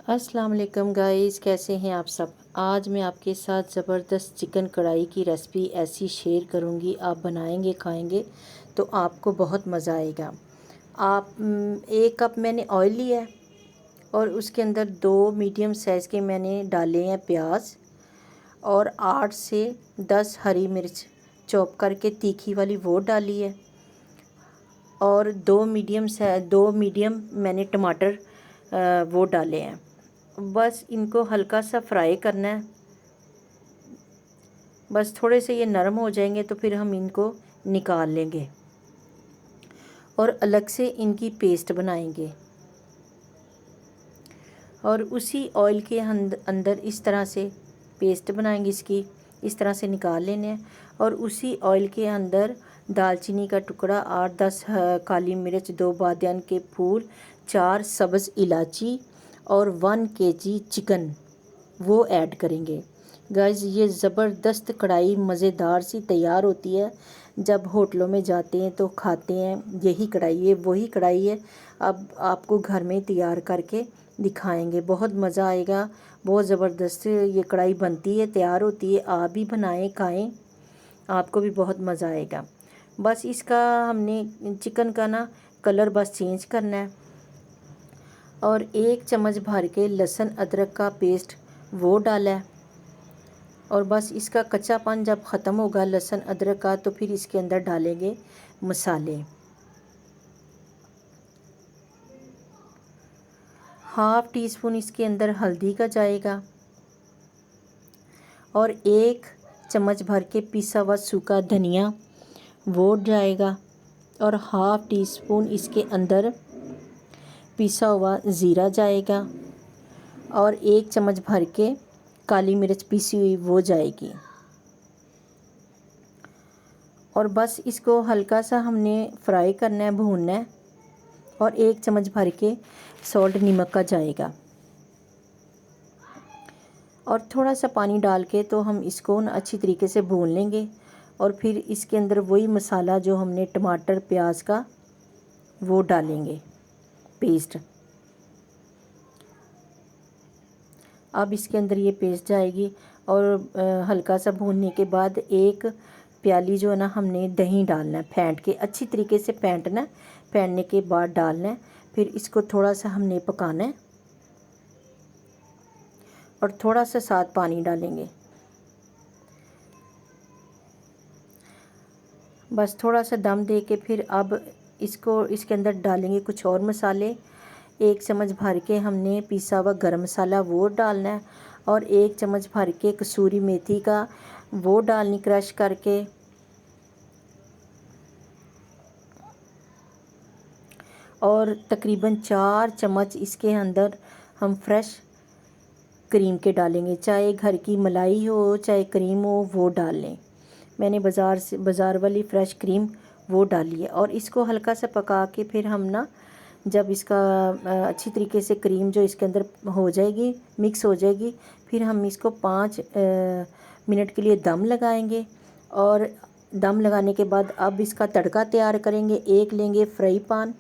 अस्सलाम वालेकुम गाइस, कैसे हैं आप सब। आज मैं आपके साथ ज़बरदस्त चिकन कढ़ाई की रेसिपी ऐसी शेयर करूंगी। आप बनाएंगे खाएंगे तो आपको बहुत मज़ा आएगा। आप 1 कप मैंने ऑयल लिया है और उसके अंदर 2 मीडियम साइज़ के मैंने डाले हैं प्याज और 8 से 10 हरी मिर्च चॉप करके तीखी वाली वो डाली है और 2 मीडियम मैंने टमाटर वो डाले हैं। बस इनको हल्का सा फ्राई करना है। बस थोड़े से ये नरम हो जाएंगे तो फिर हम इनको निकाल लेंगे और अलग से इनकी पेस्ट बनाएंगे और उसी ऑयल के अंदर इस तरह से पेस्ट बनाएंगे। इसकी इस तरह से निकाल लेने हैं और उसी ऑयल के अंदर दालचीनी का टुकड़ा, 8-10 काली मिर्च, 2 बादियान के फूल, 4 सब्ज़ इलायची और 1 kg चिकन वो ऐड करेंगे। गाइस, ये ज़बरदस्त कढ़ाई मज़ेदार सी तैयार होती है। जब होटलों में जाते हैं तो खाते हैं यही कढ़ाई है, वही कढ़ाई है। अब आपको घर में तैयार करके दिखाएंगे, बहुत मज़ा आएगा। बहुत ज़बरदस्त ये कढ़ाई बनती है, तैयार होती है। आप भी बनाएं, खाएं, आपको भी बहुत मज़ा आएगा। बस इसका हमने चिकन का ना कलर बस चेंज करना है और 1 चम्मच भर के लहसुन अदरक का पेस्ट वो डाला है और बस इसका कच्चापन जब ख़त्म होगा लहसुन अदरक का तो फिर इसके अंदर डालेंगे मसाले। 1/2 टीस्पून इसके अंदर हल्दी का जाएगा और 1 चम्मच भर के पिसा हुआ सूखा धनिया वो जाएगा और 1/2 टीस्पून इसके अंदर पिसा हुआ ज़ीरा जाएगा और 1 चम्मच भर के काली मिर्च पिसी हुई वो जाएगी और बस इसको हल्का सा हमने फ्राई करना है, भूनना है और 1 चम्मच भर के सॉल्ट नमक का जाएगा और थोड़ा सा पानी डाल के तो हम इसको ना अच्छी तरीके से भून लेंगे और फिर इसके अंदर वही मसाला जो हमने टमाटर प्याज का वो डालेंगे पेस्ट। अब इसके अंदर ये पेस्ट जाएगी और हल्का सा भूनने के बाद 1 प्याली जो है ना हमने दही डालना है, फेंट के अच्छी तरीके से फेंटना है। फेंटने के बाद डालना है, फिर इसको थोड़ा सा हमने पकाना है और थोड़ा सा साथ पानी डालेंगे। बस थोड़ा सा दम दे के फिर अब इसको इसके अंदर डालेंगे कुछ और मसाले। 1 चम्मच भर के हमने पिसा हुआ गरम मसाला वो डालना है और 1 चम्मच भर के कसूरी मेथी का वो डालनी क्रश करके और तकरीबन 4 चम्मच इसके अंदर हम फ्रेश क्रीम के डालेंगे। चाहे घर की मलाई हो चाहे क्रीम हो वो डाल लें। मैंने बाज़ार वाली फ़्रेश क्रीम वो डाली है और इसको हल्का सा पका के फिर हम ना जब इसका अच्छी तरीके से क्रीम जो इसके अंदर हो जाएगी, मिक्स हो जाएगी, फिर हम इसको 5 मिनट के लिए दम लगाएंगे और दम लगाने के बाद अब इसका तड़का तैयार करेंगे। 1 लेंगे फ्राई पैन,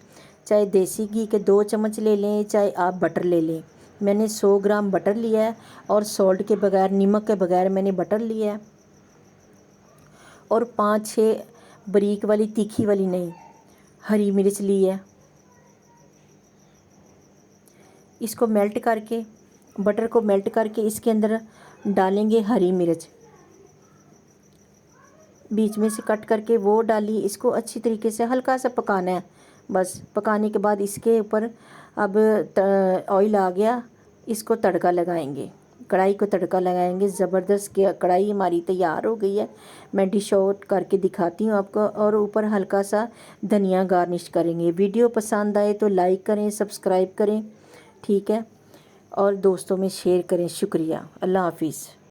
चाहे देसी घी के 2 चम्मच ले लें, चाहे आप बटर ले लें। मैंने 100 ग्राम बटर लिया है और सॉल्ट के बगैर, नमक के बगैर मैंने बटर लिया है और 5-6 बारीक वाली तीखी वाली नहीं हरी मिर्च ली है। इसको मेल्ट करके, बटर को मेल्ट करके इसके अंदर डालेंगे हरी मिर्च, बीच में से कट करके वो डाली। इसको अच्छी तरीके से हल्का सा पकाना है। बस पकाने के बाद इसके ऊपर अब ऑयल आ गया, इसको तड़का लगाएंगे, कढ़ाई को तड़का लगाएंगे। ज़बरदस्त कढ़ाई हमारी तैयार हो गई है। मैं डिश आउट करके दिखाती हूँ आपको और ऊपर हल्का सा धनिया गार्निश करेंगे। वीडियो पसंद आए तो लाइक करें, सब्सक्राइब करें, ठीक है, और दोस्तों में शेयर करें। शुक्रिया, अल्लाह हाफिज़।